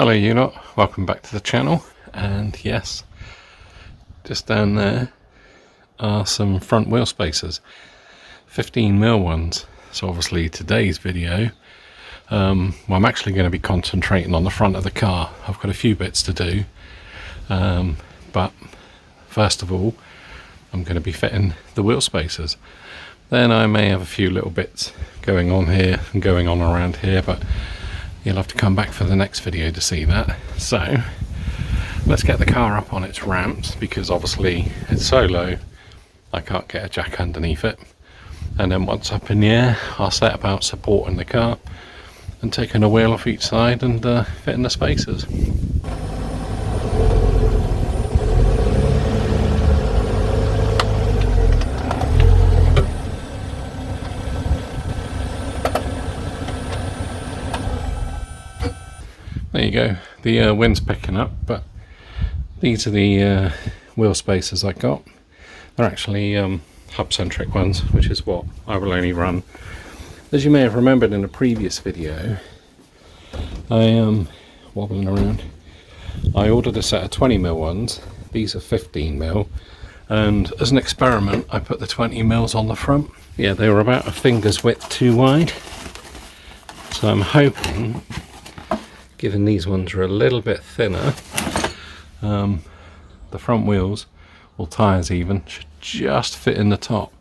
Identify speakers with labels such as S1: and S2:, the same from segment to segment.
S1: Hello you lot, welcome back to the channel. And yes, just down there are some front wheel spacers, 15mm ones. So obviously today's video, well, I'm actually going to be concentrating on the front of the car. I've got a few bits to do, but first of all I'm going to be fitting the wheel spacers. Then I may have a few little bits going on here and going on around here, but you'll have to come back for the next video to see that. So let's get the car up on its ramps, because obviously it's so low I can't get a jack underneath it. And then once up in the air, I'll set about supporting the car and taking a wheel off each side and fitting the spacers. There you go, the wind's picking up, but these are the wheel spacers I got. They're actually Hubcentric ones, which is what I will only run. As you may have remembered in a previous video, I am wobbling around. I ordered a set of 20mm ones, these are 15mm, and as an experiment I put the 20mm on the front. Yeah, they were about a finger's width too wide, so I'm hoping, given these ones are a little bit thinner, the front wheels, or tyres even, should just fit in the top.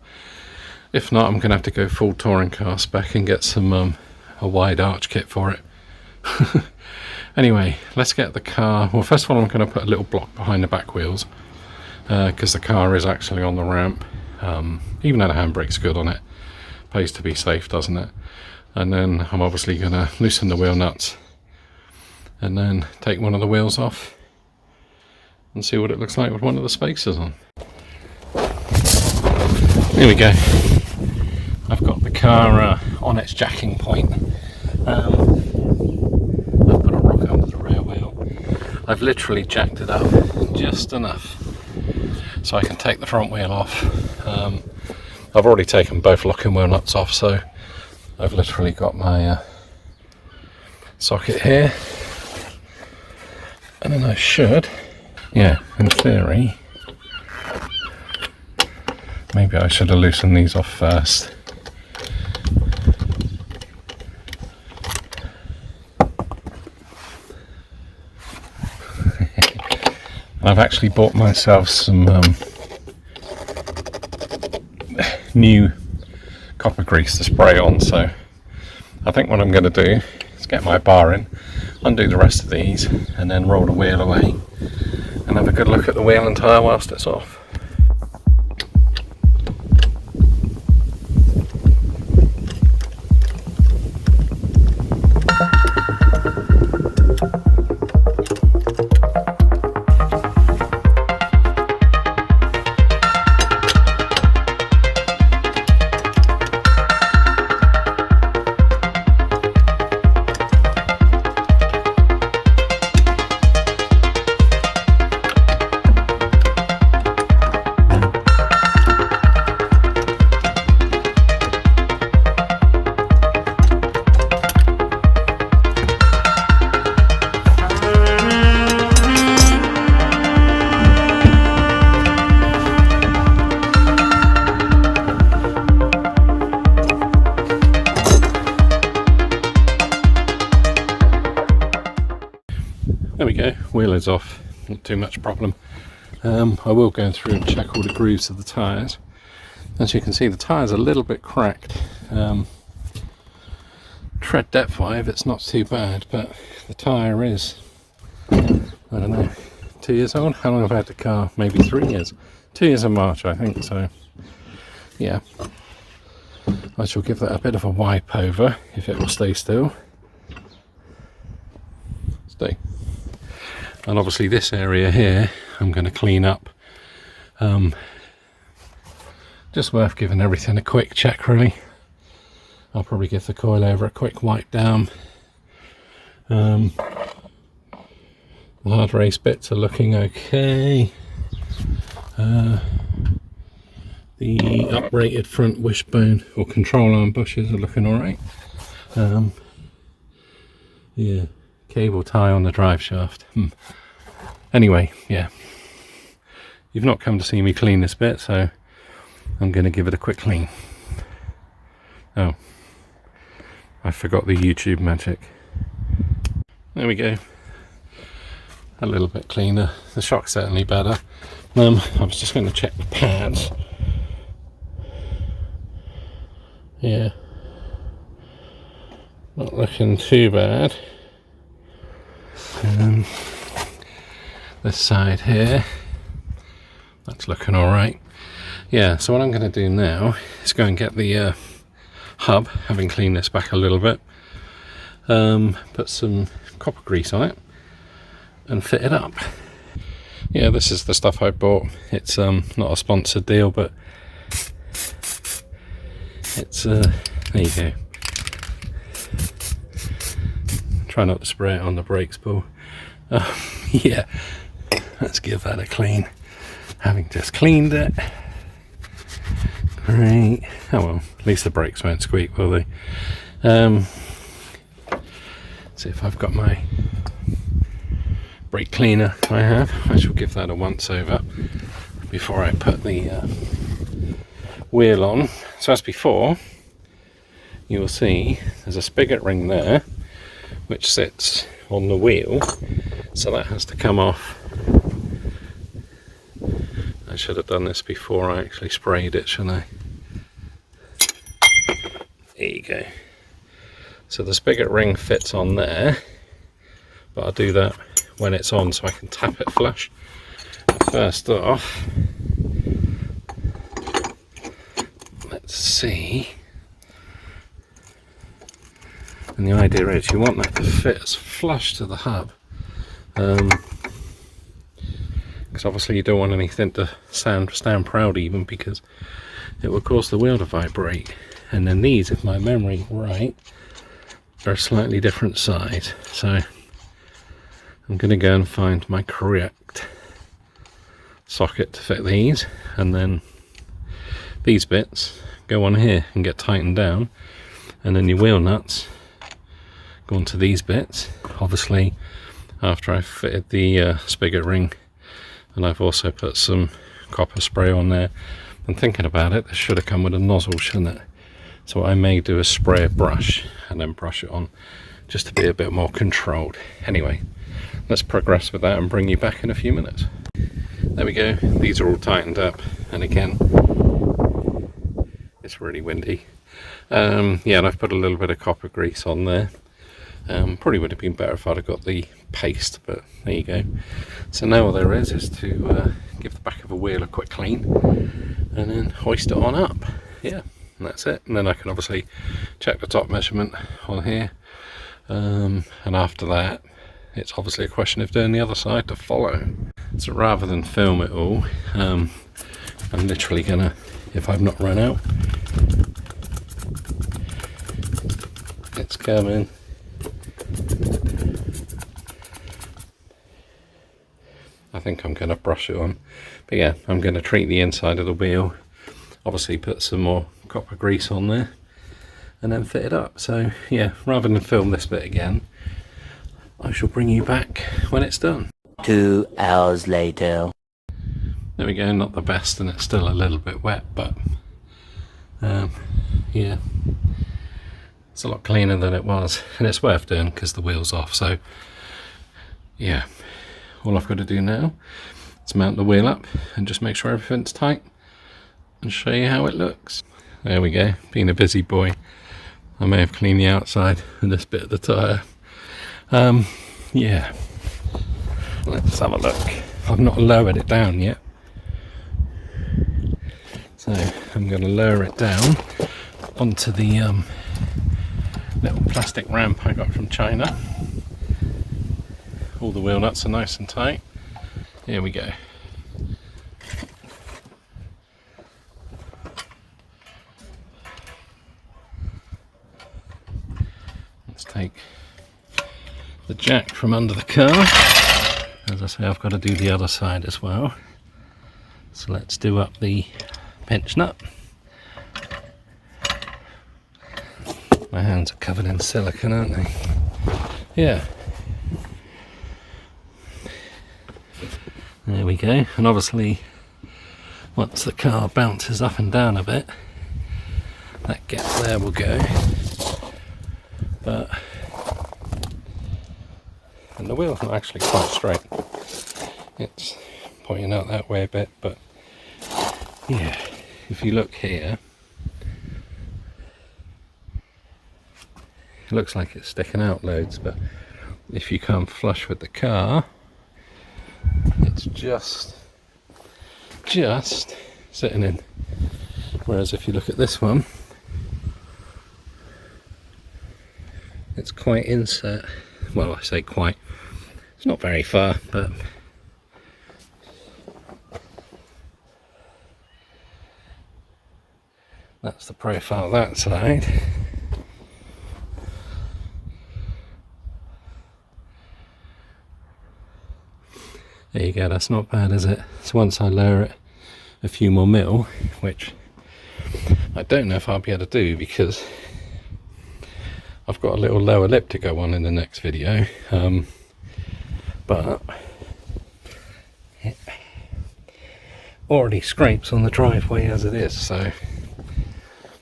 S1: If not, I'm going to have to go full touring car spec and get some a wide arch kit for it. Anyway, let's get the car. Well, first of all I'm going to put a little block behind the back wheels, because the car is actually on the ramp. Even though the handbrake's good on it, pays to be safe, doesn't it? And then I'm obviously going to loosen the wheel nuts and then take one of the wheels off and see what it looks like with one of the spacers on. Here we go. I've got the car on its jacking point. I've put a rock under the rear wheel. I've literally jacked it up just enough so I can take the front wheel off. I've already taken both locking wheel nuts off, so I've literally got my socket here. And then I should, yeah, in theory, maybe I should have loosened these off first. I've actually bought myself some new copper grease to spray on, so I think what I'm going to do is get my bar in, undo the rest of these, and then roll the wheel away and have a good look at the wheel and tyre whilst it's off. There we go, wheel is off, not too much problem. I will go through and check all the grooves of the tyres. As you can see, the tyre's a little bit cracked. Tread depth wise it's not too bad, but the tyre is, I don't know, 2 years old? How long have I had the car? Maybe 3 years. 2 years in March, I think, so yeah. I shall give that a bit of a wipe over, if it will stay still. Stay. And obviously this area here I'm going to clean up. Just worth giving everything a quick check, really. I'll probably give the coilover a quick wipe down. The hard race bits are looking okay. The uprated front wishbone or control arm bushes are looking alright. Yeah, Cable tie on the drive shaft. Anyway, yeah. You've not come to see me clean this bit, so I'm going to give it a quick clean. Oh, I forgot the YouTube magic. There we go. A little bit cleaner. The shock's certainly better. I was just going to check the pads. Yeah. Not looking too bad. This side here, that's looking alright. Yeah, so what I'm going to do now is go and get the hub, having cleaned this back a little bit, put some copper grease on it and fit it up. Yeah, this is the stuff I bought. It's not a sponsored deal, but it's there you go. Try not to spray it on the brakes, Paul. Yeah, let's give that a clean. Having just cleaned it. Great. Oh well, at least the brakes won't squeak, will they? See if I've got my brake cleaner. I shall give that a once over before I put the wheel on. So as before, you will see there's a spigot ring there which sits on the wheel, so that has to come off. I should have done this before I actually sprayed it, shouldn't I? There you go. So the spigot ring fits on there, but I'll do that when it's on so I can tap it flush. First off, let's see. And the idea is you want that to fit as flush to the hub, because obviously you don't want anything to stand proud even, because it will cause the wheel to vibrate. And then these, if my memory right, are a slightly different size. So I'm going to go and find my correct socket to fit these, and then these bits go on here and get tightened down, and then your wheel nuts go onto these bits. Obviously after I've fitted the spigot ring, and I've also put some copper spray on there. I'm thinking about it, this should have come with a nozzle, shouldn't it? So what I may do is spray a brush and then brush it on, just to be a bit more controlled. Anyway, let's progress with that and bring you back in a few minutes. There we go, these are all tightened up, and again, it's really windy. Yeah, and I've put a little bit of copper grease on there. Probably would have been better if I'd have got the paste, but there you go. So now all there is to give the back of a wheel a quick clean and then hoist it on up. Yeah, and that's it. And then I can obviously check the top measurement on here, and after that it's obviously a question of doing the other side to follow. So rather than film it all, I'm literally gonna, if I've not run out, it's coming. I think I'm going to brush it on, but yeah, I'm going to treat the inside of the wheel, obviously put some more copper grease on there, and then fit it up. So yeah, rather than film this bit again, I shall bring you back when it's done.
S2: 2 hours later.
S1: There we go, not the best, and it's still a little bit wet, but yeah, it's a lot cleaner than it was, and it's worth doing because the wheel's off. So yeah, all I've got to do now is mount the wheel up and just make sure everything's tight and show you how it looks. There we go, being a busy boy, I may have cleaned the outside and this bit of the tyre. Yeah, let's have a look. I've not lowered it down yet, so I'm going to lower it down onto the little plastic ramp I got from China. All the wheel nuts are nice and tight. Here we go. Let's take the jack from under the car. As I say, I've got to do the other side as well. So let's do up the pinch nut. My hands are covered in silicone, aren't they? Yeah. There we go. And obviously once the car bounces up and down a bit, that gap there will go. But and the wheel's not actually quite straight. It's pointing out that way a bit, but yeah, if you look here, it looks like it's sticking out loads, but if you come flush with the car, it's just sitting in. Whereas if you look at this one, it's quite inset. Well, I say quite, it's not very far, but that's the profile that side. There you go, that's not bad, is it? So once I lower it a few more mil, which I don't know if I'll be able to do because I've got a little lower lip to go on in the next video, but it already scrapes on the driveway as it is, so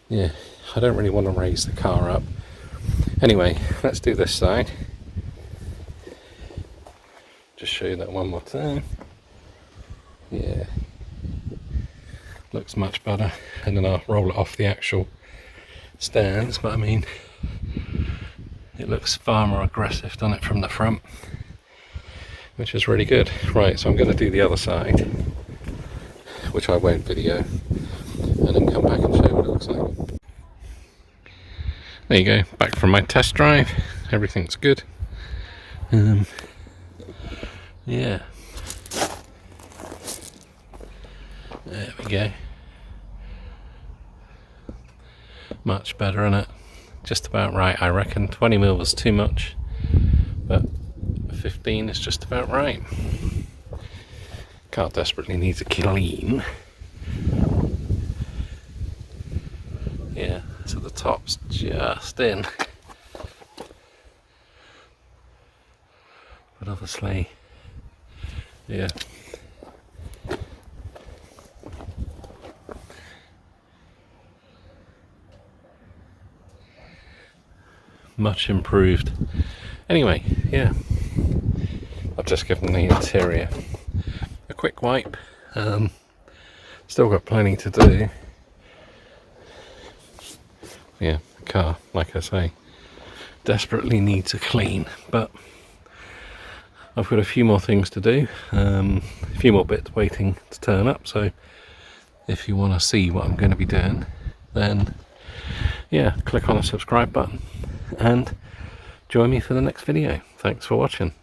S1: yeah, I don't really want to raise the car up. Anyway, let's do this side. Just show you that one more time. Yeah, looks much better, and then I'll roll it off the actual stands, but I mean, it looks far more aggressive, doesn't it, from the front, which is really good. Right, so I'm going to do the other side, which I won't video, and then come back and show you what it looks like. There you go, back from my test drive. Everything's good. Yeah, there we go. Much better, isn't it? Just about right, I reckon. 20 mil was too much, but 15 is just about right. Car desperately needs a clean. Yeah, so the top's just in. But obviously, yeah. Much improved. Anyway, yeah. I've just given the interior a quick wipe. Still got plenty to do. Yeah, the car, like I say, desperately needs a clean, but I've got a few more things to do, a few more bits waiting to turn up, so if you want to see what I'm going to be doing, then yeah, click on the subscribe button and join me for the next video. Thanks for watching.